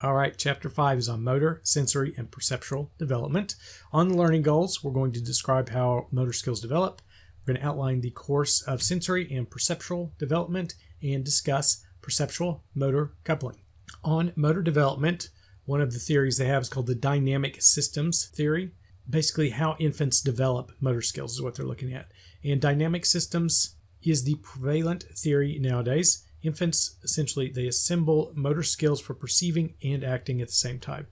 All right, Chapter 5 is on motor, sensory, and perceptual development. On the learning goals, we're going to describe how motor skills develop. We're going to outline the course of sensory and perceptual development and discuss perceptual motor coupling. On motor development, one of the theories they have is called the dynamic systems theory. Basically, how infants develop motor skills is what they're looking at. And dynamic systems is the prevalent theory nowadays. Infants, essentially, they assemble motor skills for perceiving and acting at the same time.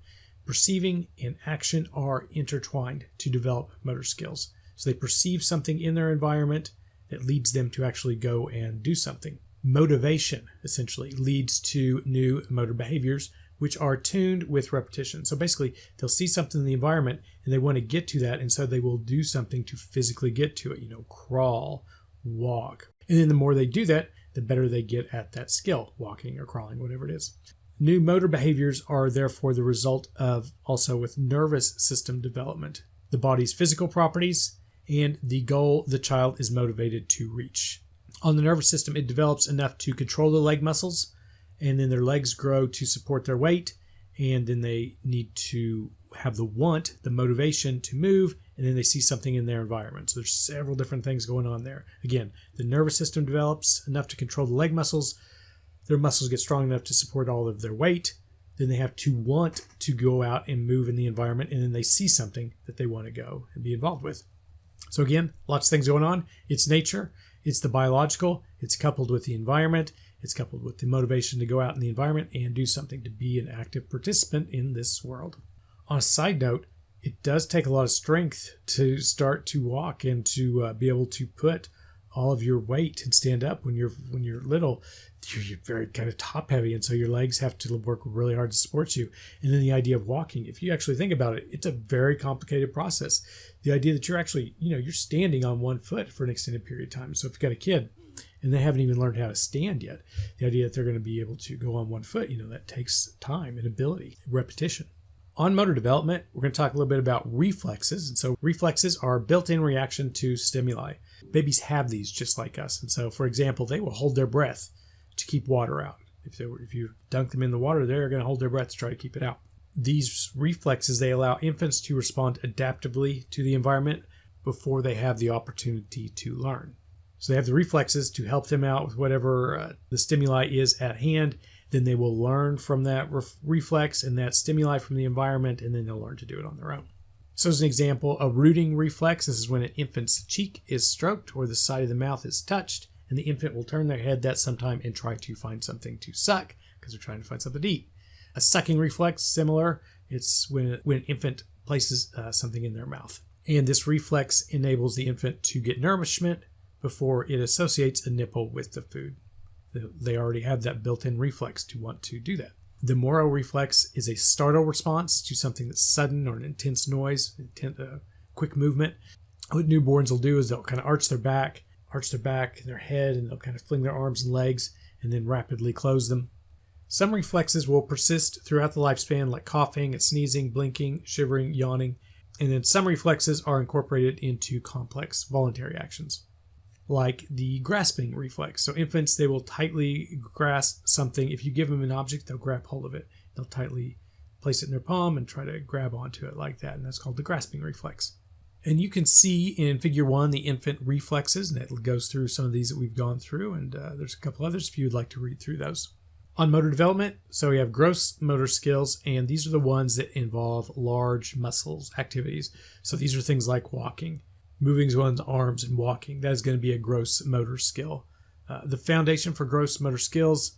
Perceiving and action are intertwined to develop motor skills. So they perceive something in their environment that leads them to actually go and do something. Motivation, essentially, leads to new motor behaviors, which are tuned with repetition. So basically, they'll see something in the environment and they want to get to that, and so they will do something to physically get to it, crawl, walk. And then the more they do that, the better they get at that skill, walking or crawling, whatever it is. New motor behaviors are therefore the result of also with nervous system development, the body's physical properties, and the goal the child is motivated to reach. On the nervous system, it develops enough to control the leg muscles, and then their legs grow to support their weight, and then they need to have the motivation to move, and then they see something in their environment. So there's several different things going on there. Again, the nervous system develops enough to control the leg muscles. Their muscles get strong enough to support all of their weight. Then they have to want to go out and move in the environment, and then they see something that they want to go and be involved with. So again, lots of things going on. It's nature, it's the biological, it's coupled with the environment, it's coupled with the motivation to go out in the environment and do something to be an active participant in this world. On a side note, it does take a lot of strength to start to walk and to be able to put all of your weight and stand up when you're little. You're very kind of top heavy, and so your legs have to work really hard to support you. And then the idea of walking, if you actually think about it, it's a very complicated process. The idea that you're actually, you're standing on one foot for an extended period of time. So if you've got a kid and they haven't even learned how to stand yet, the idea that they're going to be able to go on one foot, that takes time and ability, repetition. On motor development, we're going to talk a little bit about reflexes. And so reflexes are built-in reaction to stimuli. Babies have these just like us. And so, for example, they will hold their breath to keep water out. If you dunk them in the water, they're going to hold their breath to try to keep it out. These reflexes, they allow infants to respond adaptively to the environment before they have the opportunity to learn. So they have the reflexes to help them out with whatever the stimuli is at hand. Then they will learn from that reflex and that stimuli from the environment, and then they'll learn to do it on their own. So as an example, a rooting reflex, this is when an infant's cheek is stroked or the side of the mouth is touched, and the infant will turn their head that sometime and try to find something to suck because they're trying to find something to eat. A sucking reflex, similar. It's when an infant places something in their mouth. And this reflex enables the infant to get nourishment before it associates a nipple with the food. They already have that built-in reflex to want to do that. The Moro reflex is a startle response to something that's sudden or an intense noise, quick movement. What newborns will do is they'll kind of arch their back and their head, and they'll kind of fling their arms and legs and then rapidly close them. Some reflexes will persist throughout the lifespan, like coughing and sneezing, blinking, shivering, yawning. And then some reflexes are incorporated into complex voluntary actions, like the grasping reflex. So infants, they will tightly grasp something. If you give them an object, they'll grab hold of it. They'll tightly place it in their palm and try to grab onto it like that, and that's called the grasping reflex. And you can see in Figure 1 the infant reflexes, and it goes through some of these that we've gone through, and there's a couple others if you would like to read through those. On motor development, so we have gross motor skills, and these are the ones that involve large muscles activities. So these are things like walking, moving one's arms and walking. That is going to be a gross motor skill. The foundation for gross motor skills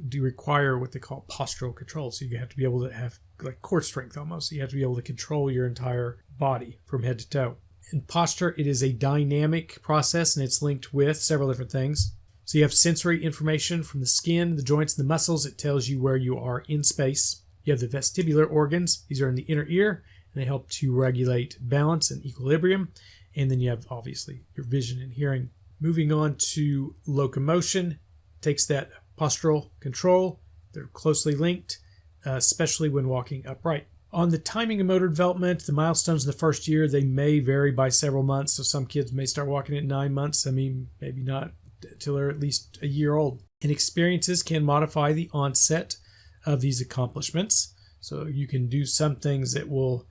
do require what they call postural control. So you have to be able to have like core strength almost. You have to be able to control your entire body from head to toe. In posture, it is a dynamic process, and it's linked with several different things. So you have sensory information from the skin, the joints, and the muscles. It tells you where you are in space. You have the vestibular organs. These are in the inner ear, and they help to regulate balance and equilibrium. And then you have, obviously, your vision and hearing. Moving on to locomotion, takes that postural control. They're closely linked, especially when walking upright. On the timing of motor development, the milestones in the first year, they may vary by several months. So some kids may start walking at 9 months. Maybe not until they're at least a year old. And experiences can modify the onset of these accomplishments. So you can do some things that will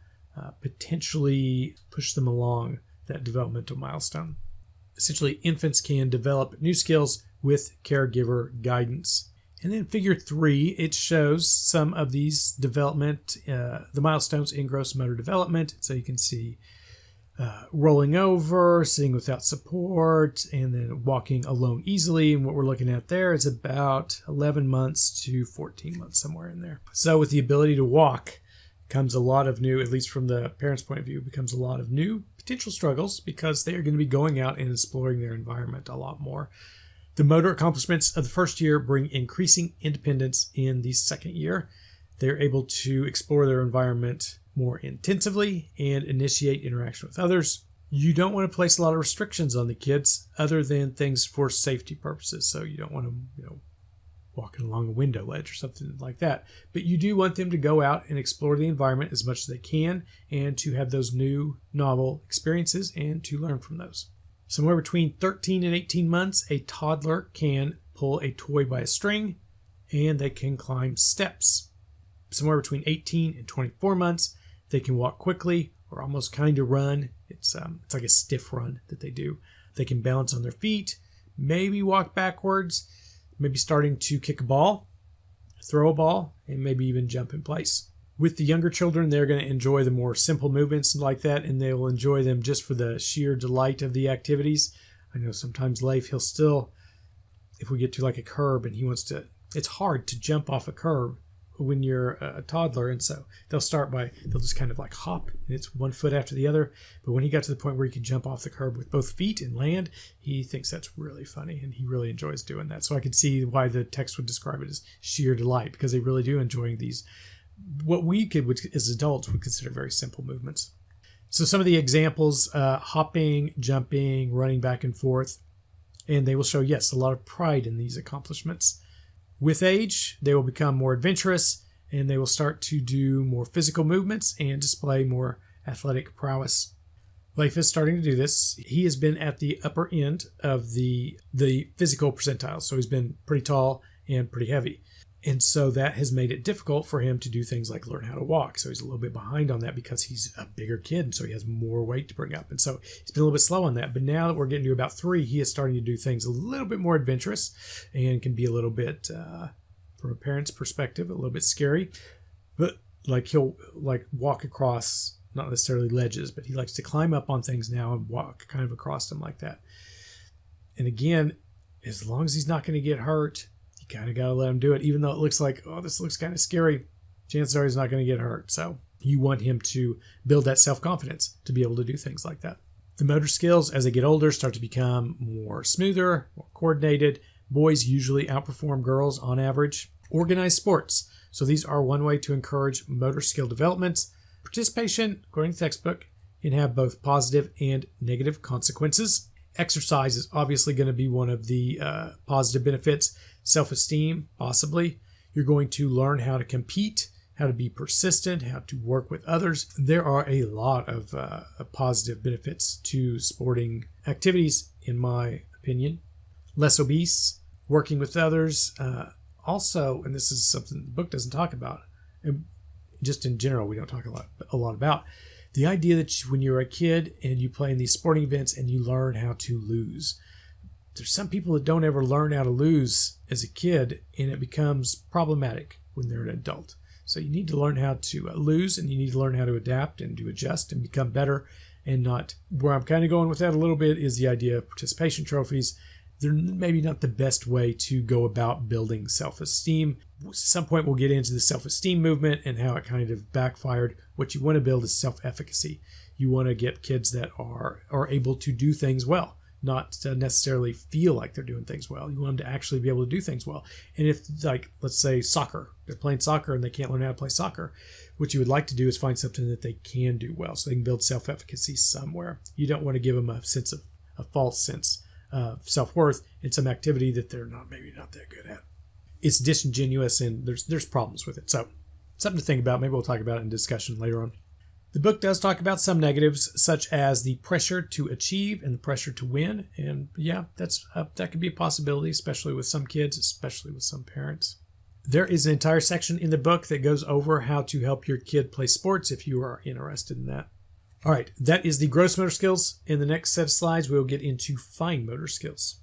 potentially push them along that developmental milestone. Essentially, infants can develop new skills with caregiver guidance. And then figure 3, it shows some of these development, the milestones in gross motor development. So you can see rolling over, sitting without support, and then walking alone easily. And what we're looking at there is about 11 months to 14 months, somewhere in there. So with the ability to walk comes a lot of new, at least from the parents' point of view, becomes a lot of new potential struggles because they are going to be going out and exploring their environment a lot more. The motor accomplishments of the first year bring increasing independence in the second year. They're able to explore their environment more intensively and initiate interaction with others. You don't want to place a lot of restrictions on the kids other than things for safety purposes. So you don't want them, walking along a window ledge or something like that. But you do want them to go out and explore the environment as much as they can and to have those new novel experiences and to learn from those. Somewhere between 13 and 18 months, a toddler can pull a toy by a string and they can climb steps. Somewhere between 18 and 24 months, they can walk quickly or almost kind of run. It's like a stiff run that they do. They can balance on their feet, maybe walk backwards, maybe starting to kick a ball, throw a ball, and maybe even jump in place. With the younger children, they're going to enjoy the more simple movements like that, and they will enjoy them just for the sheer delight of the activities. I know sometimes Leif, he'll still, if we get to like a curb and he wants to, it's hard to jump off a curb when you're a toddler, and so they'll just kind of like hop, and it's one foot after the other. But when he got to the point where he can jump off the curb with both feet and land, he thinks that's really funny, and he really enjoys doing that. So I could see why the text would describe it as sheer delight, because they really do enjoy these, what we could, as adults, would consider very simple movements. So some of the examples, hopping, jumping, running back and forth, and they will show, yes, a lot of pride in these accomplishments. With age, they will become more adventurous and they will start to do more physical movements and display more athletic prowess. Leif is starting to do this. He has been at the upper end of the physical percentile. So he's been pretty tall and pretty heavy. And so that has made it difficult for him to do things like learn how to walk. So he's a little bit behind on that because he's a bigger kid. And so he has more weight to bring up. And so he's been a little bit slow on that. But now that we're getting to about 3, he is starting to do things a little bit more adventurous and can be a little bit, from a parent's perspective, a little bit scary. But like he'll like walk across, not necessarily ledges, but he likes to climb up on things now and walk kind of across them like that. And again, as long as he's not going to get hurt, you kind of got to let him do it, even though it looks like, oh, this looks kind of scary. Chances are he's not going to get hurt. So you want him to build that self-confidence to be able to do things like that. The motor skills, as they get older, start to become more smoother, more coordinated. Boys usually outperform girls on average. Organized sports. So these are one way to encourage motor skill development. Participation, according to the textbook, can have both positive and negative consequences. Exercise is obviously going to be one of the positive benefits. Self-esteem, possibly. You're going to learn how to compete, how to be persistent, how to work with others. There are a lot of positive benefits to sporting activities, in my opinion. Less obese, working with others. Also, and this is something the book doesn't talk about, and just in general we don't talk a lot about, the idea that when you're a kid and you play in these sporting events and you learn how to lose. There's some people that don't ever learn how to lose as a kid, and it becomes problematic when they're an adult. So you need to learn how to lose, and you need to learn how to adapt and to adjust and become better. And not, where I'm kind of going with that a little bit is the idea of participation trophies. They're maybe not the best way to go about building self-esteem. At some point we'll get into the self-esteem movement and how it kind of backfired. What you want to build is self-efficacy. You want to get kids that are able to do things well, not to necessarily feel like they're doing things well. You want them to actually be able to do things well. And if, like, let's say soccer, they're playing soccer and they can't learn how to play soccer, what you would like to do is find something that they can do well so they can build self-efficacy somewhere. You don't want to give them a false sense of self-worth in some activity that they're maybe not that good at. It's disingenuous and there's problems with it. So something to think about. Maybe we'll talk about it in discussion later on. The book does talk about some negatives, such as the pressure to achieve and the pressure to win. And yeah, that could be a possibility, especially with some kids, especially with some parents. There is an entire section in the book that goes over how to help your kid play sports if you are interested in that. All right, that is the gross motor skills. In the next set of slides, we'll get into fine motor skills.